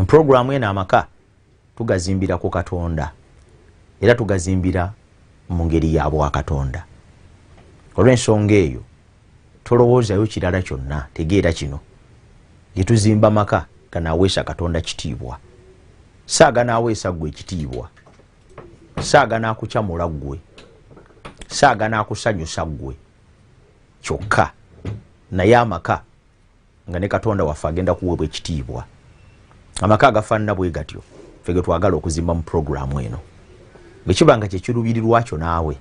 Programu ena amaka tugazimbira ku Katonda era tugazimbira mu ngeri ya bwa Katonda. Olw'ensonga eyo tolowoozayo kirala kyonna, tegeera kino. Gituzimba maka kanaaweesa Katonda kitiibwa. Saaga naaweesa ggwe ekitiibwa. Saaga naakukyamula ggwe. Saaga naakusanyusa ggwe. Kyokka naye amaka nga ne Katonda waffe agenda kuweebwa ekitiibwa. Amaka agafaanana bwe gatyo ffe ge twagala okuzimba mu programu eno. Bwe kiba nga kyekiruubirirwa kyo naawe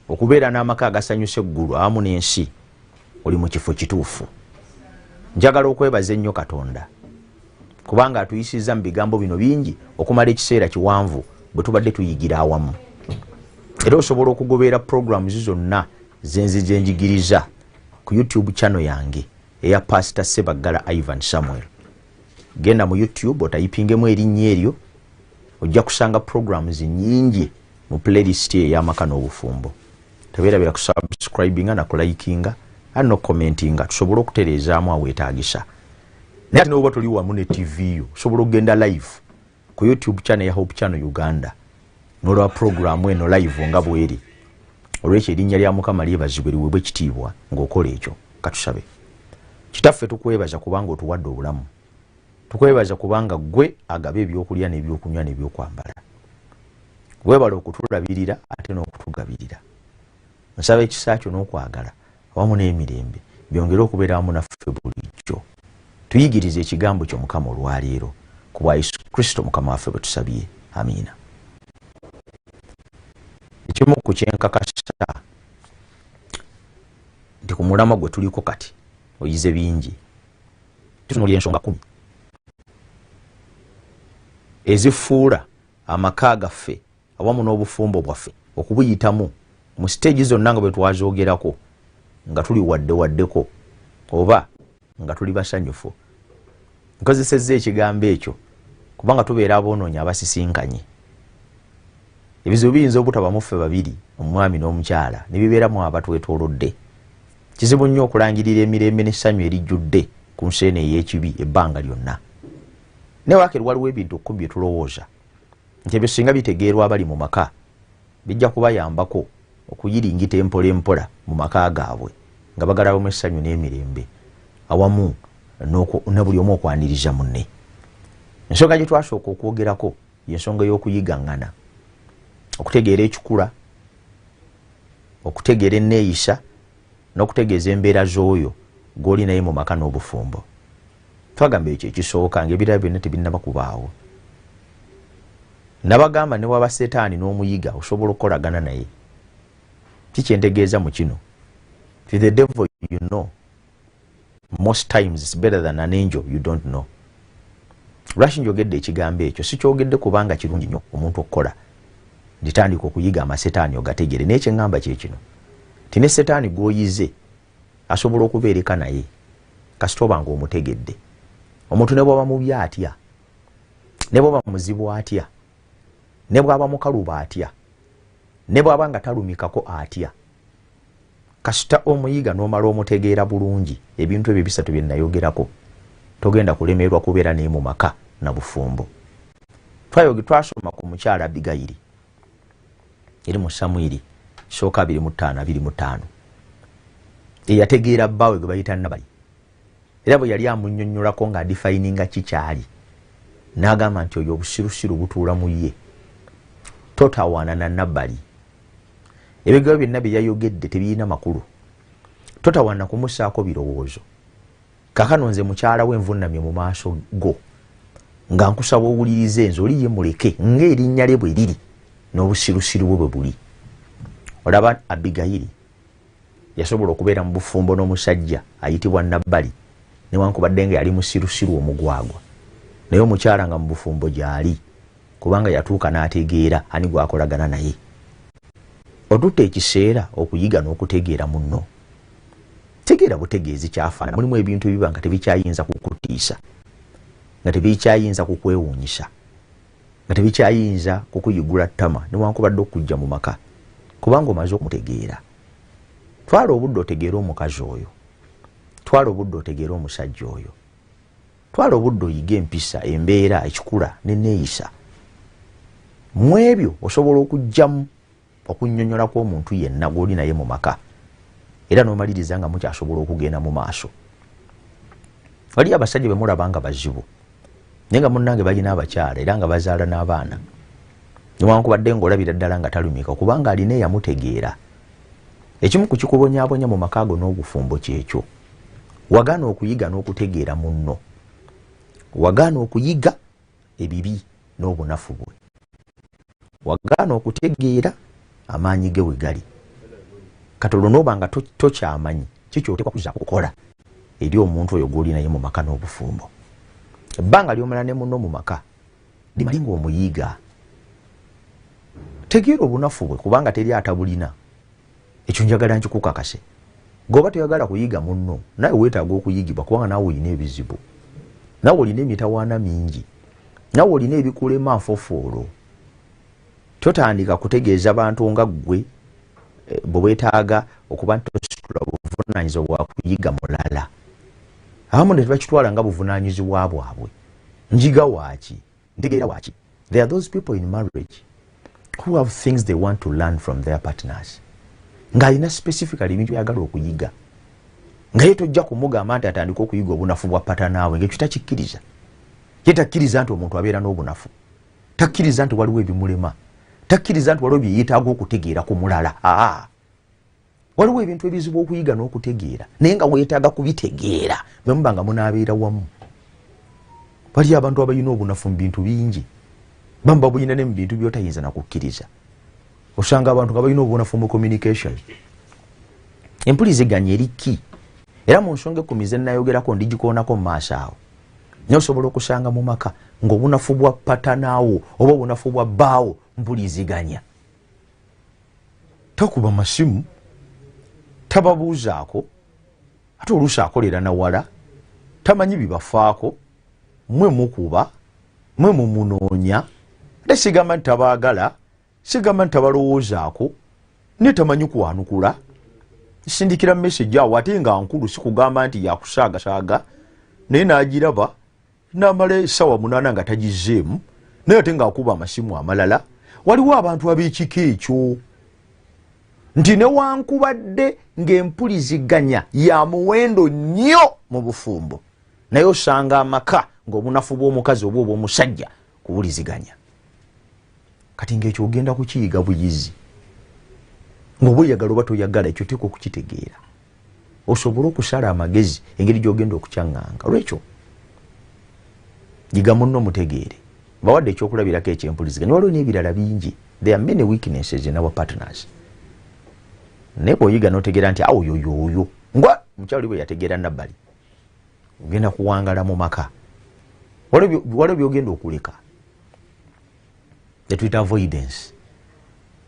okubeera n'amaka agasanyusa eggulu awamu n'ensi, oli mu kifo kituufu. Njagala okwebaza ennyo Katonda kubanga atuyisizza mu bigambo bino bingi okumala ekiseera kiwanvu bwe tubadde tuyigira awamu. Era osobola okugoberera programu zonna zenzije njigiriza ku YouTube channel yange eya Pastor Sebagala Ivan Samuel. Genda mu YouTube otayipingemu erinnya eryo, ojja kusanga programs nyingi mu playlist ey'amaka n'obufumbo. Tabeerabira ku subscribinga na kulikinga no commentinga tusobole okutereezaamu aweetaagisa. Naye ate n'oba tuli wamu ne TV yo osobola okugenda live ku YouTube channel ya Hope Channel Uganda n'olwa programu eno live nga bweri. Olw'ekyo erinnya lya Mukama lyebazibwe liweebwe ekitiibwa ng'okola ekyo. Katusabe. Kitaffe tukwebaza kubanga otuwadde obulamu. Tukwebaza kubanga gwe agaba ebyokulya n'ebyokunywa n'ebyokwambala. Weebala okutulabirira ate n'okutugabirira. Nsaba ekisa kyo n'okwagala awamu n'emirembe byongere okubeera wamu naffe bulijjo. Tuyigirize ekigambo kyo Mukama olwaleero ku bwa Yesu Kristo Mukama waffe bwe tusabye. Amiina. Ekimu ku kyenkakasa nti ku mulamwa gwe tuliko kati oyize bingi. Tutunuulira ensonga 10 ezifuula amaka gaffe awamu n'obufumbo bwaffe okubuyitamu mu stage zonna nga bwe twazoogerako nga tuli waddewaddeko oba nga tuli basanyufu. Nkozesezza ekigambo ekyo kubanga tubeera aboonoonya abasisinkanye. Ebizibu biyinza obutaba mu ffe babiri, omwami n'omukyala, ne bibeeramu abatwetoolodde. Kizibu nnyo okulangirira emirembe n'essanyu erijjudde ku nsi eno ey'ekibi ebbanga lyonna. Newaakiri waliwo ebintu 10 bye tulowooza nti ebyo singa bitegeerwa abali mu maka bijja kubayambako okuyiringita empola mu maka gaabwe nga bagalawo mu essanyu n'emirembe awamu ne buli omu okwaniriza munne. Ensonga gye twasooka okwogerako y'ensonga y'okuyigaŋŋana, okutegeera ekikula, okutegeera enneeyisa n'okutegeeza embeera z'oyo gw'oli naye mu maka n'obufumbo. Twagamba ekyo ekisooka ng'ebirala byonna tebinnaba kubaawo. Nabagamba ne waba Setaani n'omuyiga osobola okukolagana naye. Kikyentegeeza mu kino. The devil you know most times is better than an angel you don't know. Lwaki njogedde ekigambo ekyo si kyogedde kubanga kirungi nnyo omuntu okukola nditandika okuyiga amasetaani ogategere. Naye kye ŋŋamba kye kino ti ne Setaani gw'oyize asobola okubeereka naye kasita oba ng'omutegedde. Omuntu ne bw'aba mubi atya, ne bw'aba muzibu atya, ne bw'aba mukaluba atya, ne bw'aba nga talumikako atya, kasita omuyiga n'omala omutegeera bulungi ebintu ebyo bisatu bye nayogerako togenda kulemerwa kubeera naye mu maka na bufumbo. Twasoma ku mukyala Abigayiri eri mu Samwiri 2:25 eyategeera bbaawe gwe bayita Nabali. Era bwe yali amunnyonnyolako ng'adifayininga kikyali n'agamba nti oyo obusirusiru butuula mu ye, totawaana na Nabali. Ebigabo byonna bye yayogedde tebirina makulu, totawaana kumusaako birowoozo. Kaakano nze mukyala we nvunnamye mu maaso go nga nkusaba owulirize nze oli ye muleke ng'erinnya lye bwe liri n'obusirusiru bwe bwe buli. Olaba Abigayiri yasobola okubeera mu bufumbo n'omusajja ayitibwa Nabali newankubadde nga yali musirusiru omugwagwa, naye omukyala nga mu bufumbo gy'ali kubanga yatuuka n'ategeera ani gwakolagana naye. Otutte ekiseera okuyiga n'okutegeera munno. Tegeera butegeezi kyafaana. Mulimu ebintu ebiba nga tebikyayinza kukutiisa, nga tebikyayinza kukwewuunyisa, nga tebikyayinza kukuyigula ttama newankubadde okujja mu maka kubanga omaze okumutegeera. Twala obudde otegeera omukazi oyo, twala obudde otegeera omusajja oyo. twala obudde oyiga empisa, embeera, ekikula n'enneeyisa. Mu ebyo osobola okujjamu okunnyonnyolako omuntu yenna gw'oli naye mu maka, era n'omaliriza nga mukyasobola okugenda mu maaso. Wali abasajja be mulaba nga bazibu, naye nga munnange balina abakyala era nga bazaala n'abaana, newankubadde ng'olabira ddala nga talumika kubanga alina eyamutegeera. Ekimu ku kikubonyaabonya mu maka ago n'obufumbo kyekyo. Wagaana okuyiga n'okutegeera munno. Wagaana okuyiga ebibi n'obunafu bwe. Wagaana okutegeera amaanyi ge we gali. Katono n'oba nga tokyamanyi kikyotekwa kuzaako kukola eri omuntu oyo gw'oli naye mu maka n'obufumbo. Ebbanga ly'omala ne munno mu maka limali ng'omuyiga. Tegeera obunafu bwe kubanga teri atabulina. Ekyo njagala nkikukakase. Goba toyagala kuyiga munno, naye weetaaga okuyigibwa kubanga naawe olina ebizibu. Naawe olina emitawaana mingi. Naawe olina ebikulema nfofoolo. Totandika kutegeeza bantu nga ggwe bwe weetaaga okuba nti tositula buvunaanyizibwa bwa kuyiga mulala. Abamu ne tebakitwala nga buvunaanyizibwa bwabwe. Njiga waaki? Ntegeera waaki? There are those people in marriage who have things they want to learn from their partners. Ng'alina specifically ebintu byagala okuyiga. Nga ye tojja kumugamba nti atandika okuyiga obunafu bwa patanaawe ng'ekyo takikkiriza. Ye takkiriza nti omuntu abeera n'obunafu. Takkiriza nti waliwo ebimulema. Takkiriza nti waliwo bye yeetaaga okutegeera ku mulala. Waliwo ebintu ebizibu okuyiga n'okutegeera naye nga weetaaga kubitegeera bwe muba nga munaabeera wamu. Waliyo abantu abalina obunafu mu bintu bingi. Bamba babulina ne mu bintu by'otayinza na kukkiriza. Osanga abantu nga balina obunafu mu communication. Empuliziganya eri ki? Era mu nsonga ekkumi ze nnayogerako ndigikoonako mu maaso awo. Naye osobola okusanga mu maka ng'obunafu bwa patanaawo oba obunafu bwa bbaawo mpuliziganya. Takuba masimu, tababuuzaako, ate oluusi akolera na wala, tamanyi bibafaako, mwe mukuba, mwe mumunoonya, ate sigamba nti tabaagala, sigamba nti tabalowoozaako, ne tamanyi kwanukula. Sindikira message awo ate nga nkulu sikugamba nti yakusaagasaaga, naye n'agiraba n'amala essaawa 8 nga tagizzeemu, naye ate ng'akuba amasimu amalala. Waliwo abantu ab'ekika ekyo nti newankubadde ng'empuliziganya ya muwendo nnyo mu bufumbo, naye osanga amaka ng'obunafu bw'omukazi oba obw'omusajja kubuliziganya. Kati ng'ekyo ogenda kukiyiga buyizi. Ng'oba oyagala oba toyagala ekyo teeka okukitegeera. Osobola okusala amagezi engeri gy'ogenda okukyaŋŋanga. Lwekyo yiga munno mutegeere. Bawadde ekyokulabirako eky'empuliziganya. Waliwo n'ebirala bingi. There are many weaknesses in our partners. Naye bw'oyiga n'otegeera nti awo yoyo ngwa mukyalo bwe yategeera nabbali, ogenda kuwangala mu maka. Waliwo by'ogenda okuleka. Tuyita avoidance.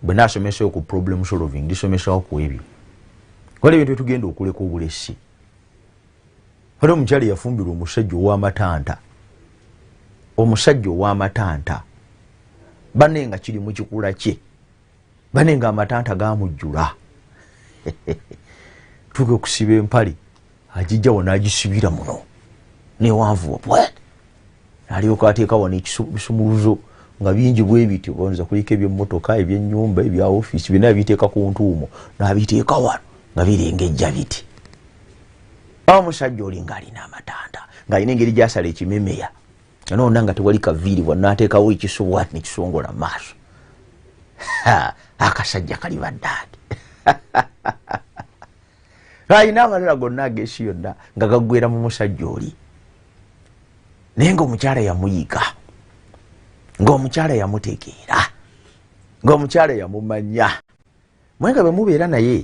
Bwe naasomesa ku problem solving ndisomesawo ku ebyo. Waliwo ebintu tugenda okuleka obulesi. Waliwo omukyala yafumbirwa omusajja ow'amatanta. Omusajja ow'amatanta. Banne nga kiri mu kikula kye. Banne nga amatanta gaamujjula. Tuge okusiba empale. Agijjawo n'agisibira muno. Newanvu bwet. Alyoka ateekawo n'ekisumuluzo nga bingi bwe bityo bonza kuliko eby'emmotoka, eby'ennyumba, ebya office, byonna biteeka ku ntuumo n'abiteeka wano nga birengejja biti. Omusajja oli ng'alina amatanta, ng'alina engeri gy'asala ekimemeya. Noona nga tewali kaviiri n'ateekawo ekisubwa ati nekisongola mu maaso. Akasajja kali baddaadi. Alina amalala gonna ageesi yonna nga gaggwera mu musajja oli. Naye ng'omukyala yamuyiga, ng'omukyala yamutegeera, ng'omukyala yamumanya. Mwenga bwe mubeera naye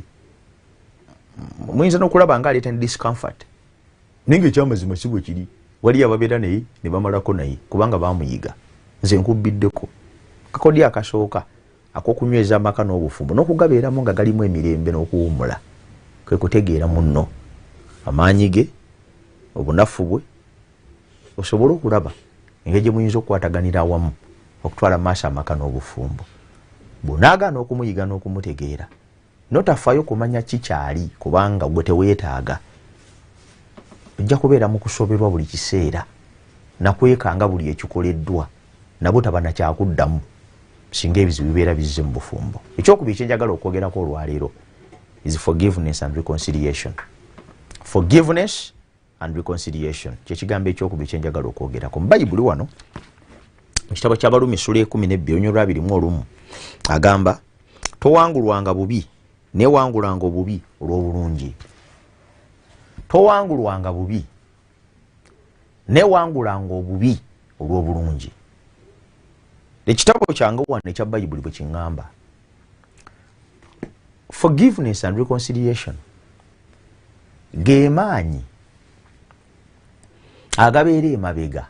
muyinza n'okulaba nga aleeta ne discomfort. Naye ng'ekyamazima si bwe kiri. Wali ababeera naye ne bamalako naye kubanga baamuyiga. Nze nkubbiddeko kakodi akasooka ak'okunyweza amaka n'obufumbo n'okugabeeramu nga galimu emirembe n'okuwummula. Kwe kutegeera munno amaanyi ge, obunafu bwe, osobola okulaba engeri gye muyinza okukwataganira awamu okutwala maaso amaka n'obufumbo. Bw'onaagaana okumuyiga n'okumutegeera n'otafaayo kumanya kikyali kubanga gwe teweetaaga, ojja kubeera mu kusoberwa buli kiseera nakwekanga buli ekikoleddwa nabo tabana kyakuddamu singa ebizibu bibeera bizze mu bufumbo. Ekyokubiri kyenjagala okwogerako olwaleero is forgiveness and reconciliation. Forgiveness and reconciliation kyekigambo ekyokubiri kyenjagala okwogerako. Mu Bayibuli wano mu kitabo ky'Abalumi ssula 12:21 agamba towangulwanga bubi newangulanga obubi olw'obulungi. Towangulwanga bubi newangulanga obubi olw'obulungi. Ekitabo kyange wano ekya Bayibuli bwe kiŋŋamba forgiveness and reconciliation ge maanyi agabeera emabega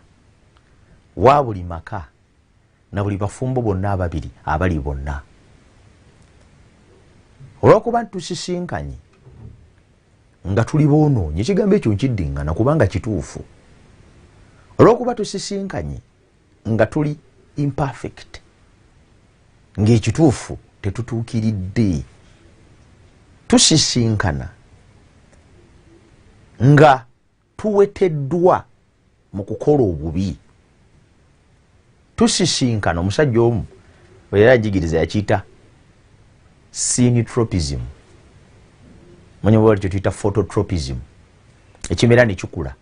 wa buli maka na buli bafumbo bonna ababiri abali bonna. Olw'okuba tusisinkanye nga tuli boonoonyi, ekigambo ekyo nkiddiŋŋana kubanga kituufu. Olw'okuba tusisinkanye nga tuli imperfect, ng'ekituufu tetutuukiridde, tusisinkana nga tuweteddwa mu kukola obubi, tusisinkana omusajja omu era ajigiriza yakiyita synotropism. Manyi bwali kyo tuyita phototropism. Ekimera ne kikula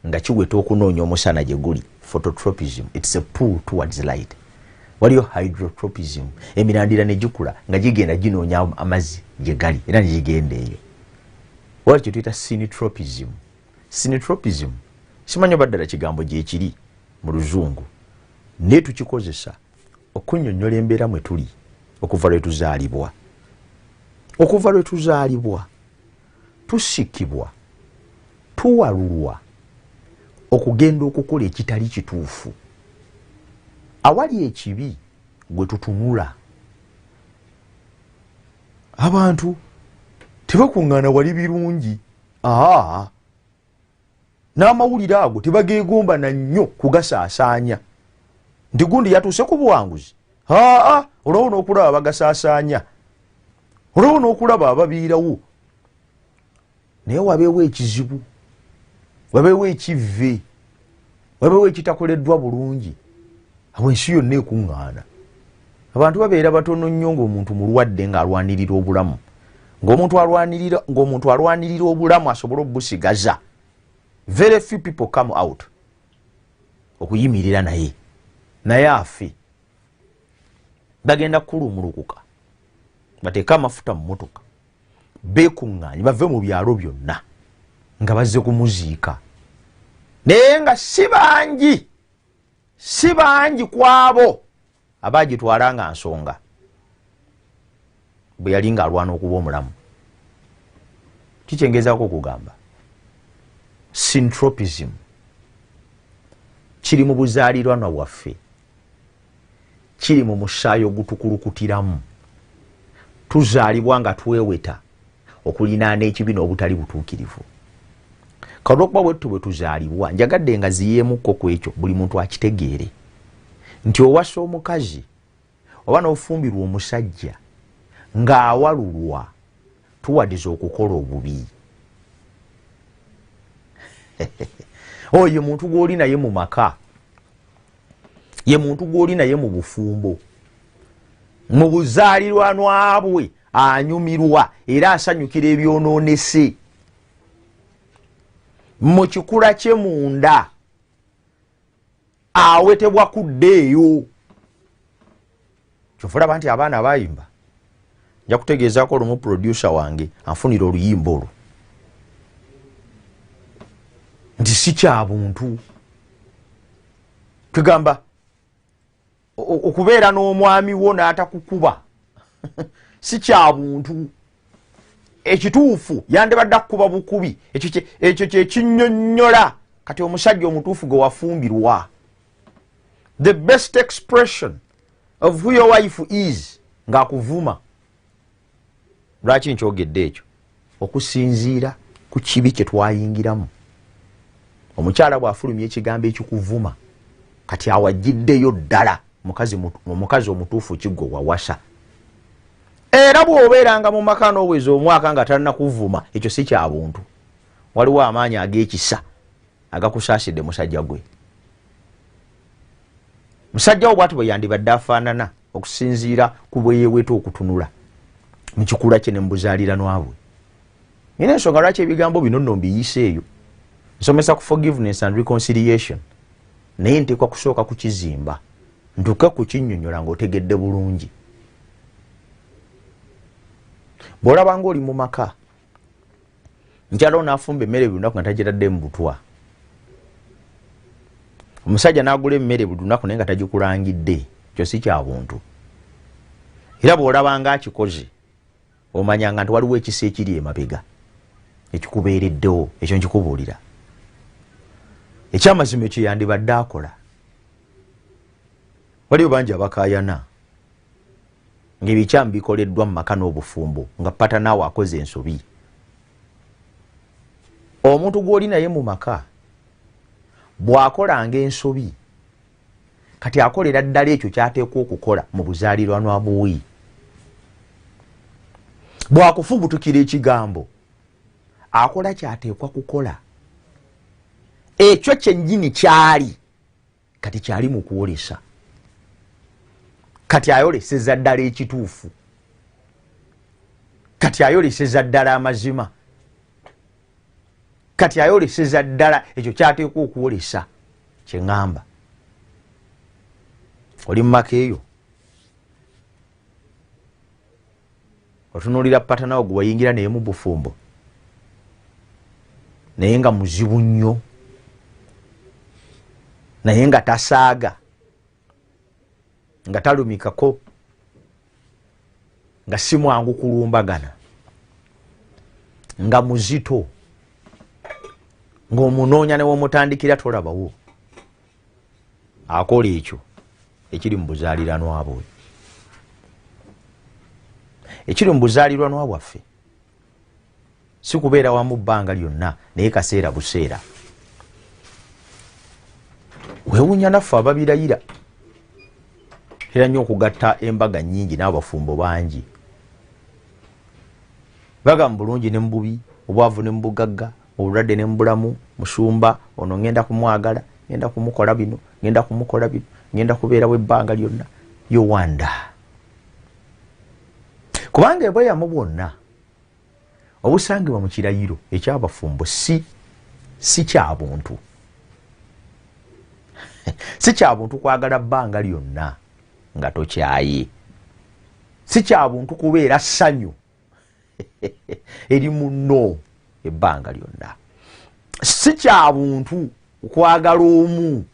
nga kiweta okunoonya omusana gye guli. Phototropism, it's a pull towards light. Waliyo hydrotropism, emirandira ne gikula nga gigenda ginoonya amazzi gye gali era ne gigenda eyo. Wali kyo tuyita synotropism. Synotropism simanyi oba ddala kigambo gye kiri mu Luzungu, naye tukikozesa okunnyonnyola embeera mwe tuli okuva lwe tuzaalibwa. Okuva lwe tuzaalibwa tusikibwa, tuwalulwa okugenda okukola ekitali kituufu. Awali ekibi gwe tutunula. Abantu tebakuŋŋaana wali birungi. N'amawulire ago tebageegomba na nnyo kugasaasaanya nti gundi yatuuse ku buwanguzi. Olwo n'okulaba bagasaasaanya, olwo n'okulaba ababiirawo. Naye wabeewo ekizibu, wabeewo ekivve, wabeewo ekitakoleddwa bulungi, awo ensi yonna ekuŋŋaana. Abantu babeera batono nnyo ng'omuntu mulwadde ng'alwanirira obulamu, ng'omuntu alwanirira obulamu asobole obusigaza. Very few people come out okuyimirira naye afe. Bagenda kulumulukuka bateeka amafuta mu motoka beekuŋŋaanye bave mu byalo byonna nga bazze kumuziika, naye nga si bangi kwabo abagitwala nga nsonga bwe yali ng'alwana okuba omulamu. Kikyengezaako okugamba syntropism kiri mu buzaaliranwa bwaffe, kiri mu musaayi ogutukulukutiramu. Tuzaalibwa nga tweweta okulinaana ekibi n'obutali butuukirivu. Kalwokuba bwettu bwe tuzaalibwa, njagadde nga ziyeemukko ku ekyo buli muntu akitegeere nti owasa omukazi oba n'ofumbirwa omusajja ng'awalulwa tuwadiza okukola obubi. Ye muntu gw'oli naye mu maka, ye muntu gw'oli naye mu bufumbo, mu buzaaliranwa bwe anyumirwa era asanyukira ebyonoonese. Mu kikula kye munda awetebwa kuddeeyo. Kyofulaba nti abaana bayimba, nja kutegeezaako olumu producer wange anfunira oluyimba olwo nti si kya buntu. Tugamba okubeera n'omwami wo n'atakukuba si kya buntu. Ekituufu yandibadde akuba bukubi, ekyo kye kinnyonnyola kati omusajja omutuufu gwe wafumbirwa. The best expression of who your wife is ng'akuvuma. Lwaki nkyogedde ekyo? Okusinziira ku kibi kye twayingiramu. Omukyala bw'afulumya ekigambo ekikuvuma kati awagiddeyo ddala omukazi omutuufu kiggwe wawasa. Era bw'obeeranga mu maka n'oweza omwaka nga talina kuvuma, ekyo si kya buntu. Waliwo amaanyi ag'ekisa agakusaasidde musajja gwe. musajja obwatu bwe yandibadde afaanana okusinziira ku bwe yeeweta okutunula mu kikula kye ne mu buzaaliranwa bwe. Nina ensonga lwaki ebigambo bino nno mbiyiseeyo. Nsomesa ku forgiveness and reconciliation, naye nteekwa kusooka kukizimba ntuke kukinnyonnyola ng'otegedde bulungi. Bw'olaba ng'oli mu maka nkyalo n'afumba emmere buli lunaku nga tagitadde mu butwa, omusajja n'agula emmere buli lunaku naye nga tagikulangidde, kyo si kya buntu. Era bw'olaba nga akikoze omanyanga nti waliwo ekisa ekiri emabega ekikubeereddewo, ekyo nkikubuulira. Ekyamazima ekyo yandibadde akola. Waliwo bangi abakaayana ng'ebikyamu bikoleddwa mu maka n'obufumbo nga pata naawe akoze ensobi. Omuntu gw'oli naye mu maka bw'akolanga ensobi kati akolera ddala ekyo ky'ateekwa okukola mu buzaaliranwa bwe. Bw'akufubutukira ekigambo akola ky'ateekwa kukola. Ekyo kyennyini kyali kati kyali mu kwolesa, kati ayoleseza ddala ekituufu, kati ayoleseza ddala amazima, kati ayoleseza ddala ekyo kyateekwa okuwolesa. Kye ŋŋamba oli mu maka eyo otunuulira patanawo gwe wayingira naye mu bufumbo naye nga muzibu nnyo, naye nga tasaaga, nga talumikako, nga si mwangu kulumbagana, nga muzito, ng'omunoonya ne w'omutandikira tolabawo. Akola ekyo ekiri mu buzaaliranwa bwe. Ekiri mu buzaaliranwa bwaffe si kubeera wamu bbanga lyonna naye kaseera buseera. Weewuunya naffe ababirayira era nnyo okugatta embaga nnyingi n'abafumbo bangi. Bagamba bulungi ne mu bubi, obwavu ne mu bugagga, obulwadde ne mu bulamu, musumba ono ngenda kumwagala, ngenda kumukola bino, ngenda kumukola bino, ngenda kubeerawo ebbanga lyonna. You wonder. Kubanga ebweyamu bwonna obusangibwa mu kirayiro ekyabafumbo si kya buntu. Si kya buntu kwagala bbanga lyonna nga tokyaye. Si kya buntu kubeera ssanyu eri munno ebbanga lyonna. Si kya buntu okwagala omu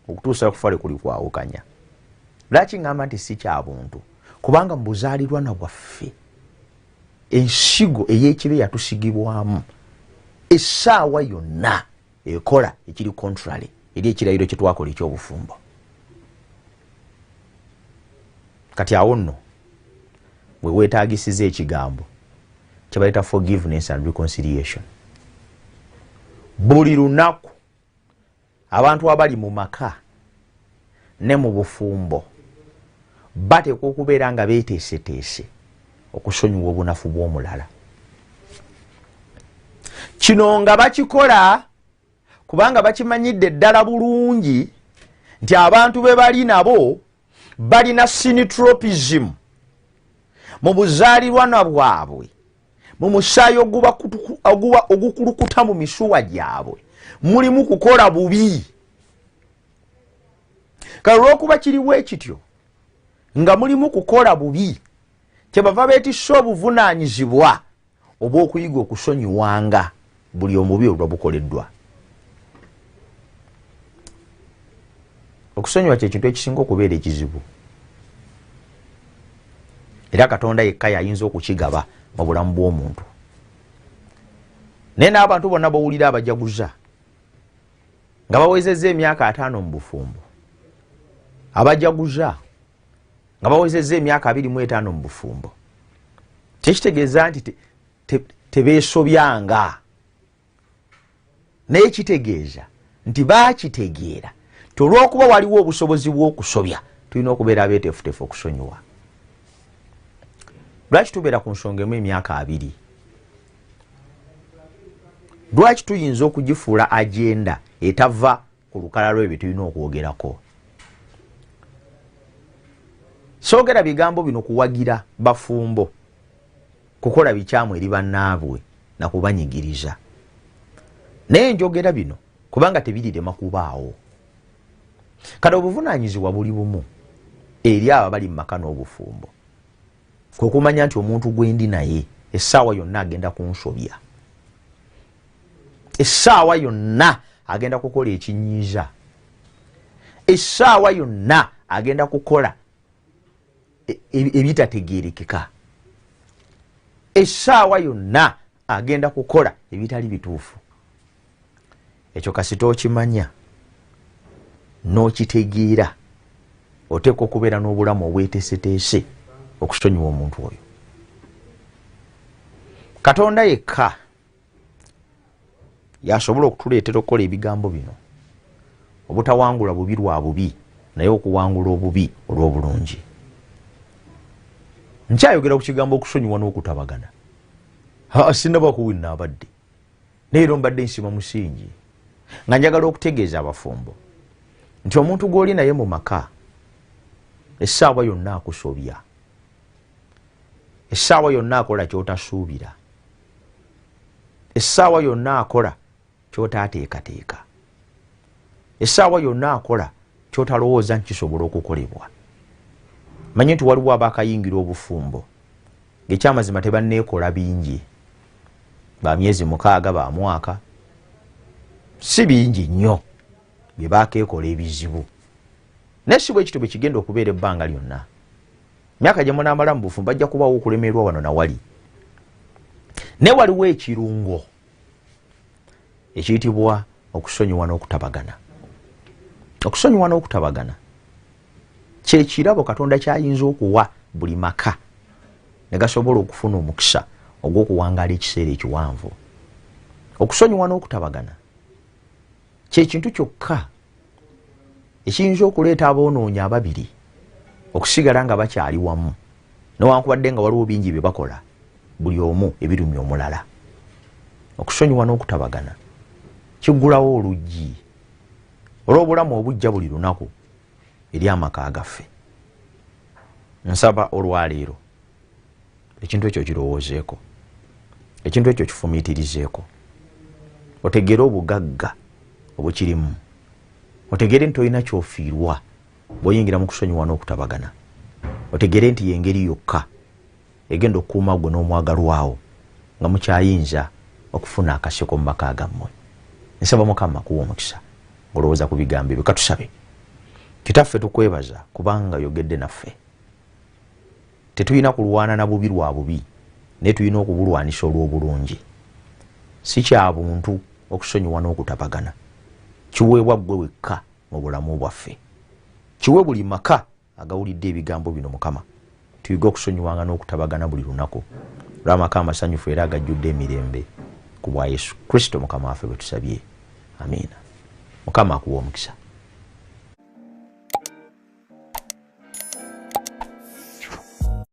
okutuusa kufa kuli kwawukanya. Lwaki ngamba nti si kya buntu? Kubanga mu buzaalirwana bwaffe ensigo ey'ekibe yatusigibwamu essaawa yonna ekola ekiri contrary eri ekirayiro kye twakola eky'obufumbo. Kati awo nno we weetaagisiza ekigambo kye bayita forgiveness and reconciliation. Buli lunaku abantu abali mu maka ne mu bufumbo bateekwa okubeera nga beeteeseteese okusonyiwa obunafu bw'omulala. Kino nga bakikola kubanga bakimanyidde ddala bulungi nti abantu be bali nabo balina sinitropism mu buzaalirwana bwabwe, mu musaayi ogukulukuta mu misuwa gyabwe mulimu kukola bubi. Kale olw'okuba kiriwo ekityo nga mulimu kukola bubi, kyebava beetisse obuvunaanyizibwa obw'okuyiga okusonyiwanga buli omubi olwa bukoleddwa. Okusonyiwa kye kintu ekisinga okubeera ekizibu, era Katonda yekka yayinza okukigaba mu bulamu bw'omuntu. Naye n'abantu bonna bawulira abajaguza nga bawezezza emyaka 5 mu bufumbo, abajaguza nga bawezezza emyaka 25 mu bufumbo, tekitegeeza nti tebeesobyanga, naye kitegeeza nti baakitegeera nti olw'okuba waliwo obusobozi bw'okusobya tulina okubeera abeeteefuteefu okusonyiwa. Lwaki tubeera ku nsonga emu emyaka 2? Lwaki tuyinza okugifuula agenda etava ku lukala lw'ebyo tulina okwogerako? soogera bigambo bino kuwagira bafumbo kukola bikyamu eri bannaabwe na kubanyigiriza, naye njogera bino kubanga tebirirema kubaawo. Kale obuvunaanyizibwa buli bumu eri abo bali mu maka n'obufumbo, kwe kumanya nti omuntu gwe ndi naye essaawa yonna agenda kunsobya, essaawa yonna agenda kukola ekinyiiza, essaawa yonna agenda kukola ebitategeerekeka, essaawa yonna agenda kukola ebitali bituufu. Ekyo kasita okimanya n'okitegeera, oteekwa okubeera n'obulamu obweteeseteese okusonyiwa omuntu oyo. Katonda yekka yasobola okutuleetera okukola ebigambo bino, obutawangula bubi lwa bubi naye okuwangula obubi olw'obulungi. Nkyayogera ku kigambo okusonyiwa n'okutabagana. Sinaba kuwina abadde naye era mbadde nsima musingi nga njagala okutegeeza abafumbo nti omuntu gw'oli naye mu maka essaawa yonna akusobya, essaawa yonna akola ky'otasuubira, essaawa yonna akola ky'otaateekateeka, essaawa yonna akola ky'otalowooza nti kisobola okukolebwa. Manye nti waliwo abakayingira obufumbo ng'ekyamazima tebanneekola bingi, ba myezi 6 ba mwaka, si bingi nnyo bye bakeekola ebizibu, naye si bwe kityo bwe kigenda okubeera ebbanga lyonna. Myaka gye munaamala mu bufumbo bajja kubaawo okulemerwa wano na wali. Naye waliwo ekirungo ekiyitibwa okusonyiwa n'okutabagana. Okusonyiwa n'okutabagana kye kirabo Katonda kyayinza okuwa buli maka ne gasobola okufuna omukisa ogw'okuwangaala ekiseera ekiwanvu. Okusonyiwa n'okutabagana kye kintu kyokka ekiyinza okuleeta aboonoonya ababiri okusigala nga bakyali wamu, newankubadde nga waliwo bingi bye bakola buli omu ebirumya omulala. Okusonyiwa n'okutabagana kiggulawo oluggi olw'obulamu obujja buli lunaku eri amaka gaffe. Nsaba olwaleero ekintu ekyo kirowoozeeko, ekintu ekyo kifumiitirizeeko, otegere obugagga obukirimu, otegere nti olina kyofiirwa bw'oyingira mu kusonyiwa n'okutabagana, otegere nti y'engeri yokka egenda okukuuma gwe n'omwagalwawo nga mukyayinza okufuna akaseko mu maka gammwe. Nsaba Mukama kuwa omukisa ng'olowooza ku bigambo ebyo. Katusabe. Kitaffe tukwebaza kubanga yogedde naffe. Tetulina kulwana na bubi lwa bubi, naye tulina okubulwanisa olw'obulungi. Si kya buntu okusonyiwa n'okutabagana, kiweebwa ggwe wekka mu bulamu bwaffe, kiwe buli maka agawulidde ebigambo bino. Mukama tuyige okusonyiwanga n'okutabagana buli lunaku olw'amaka amasanyufu era agajjudde emirembe ku bwa Yesu Kristo Mukama waffe bwe tusabye. Amiina. Mukama akuwa omukisa.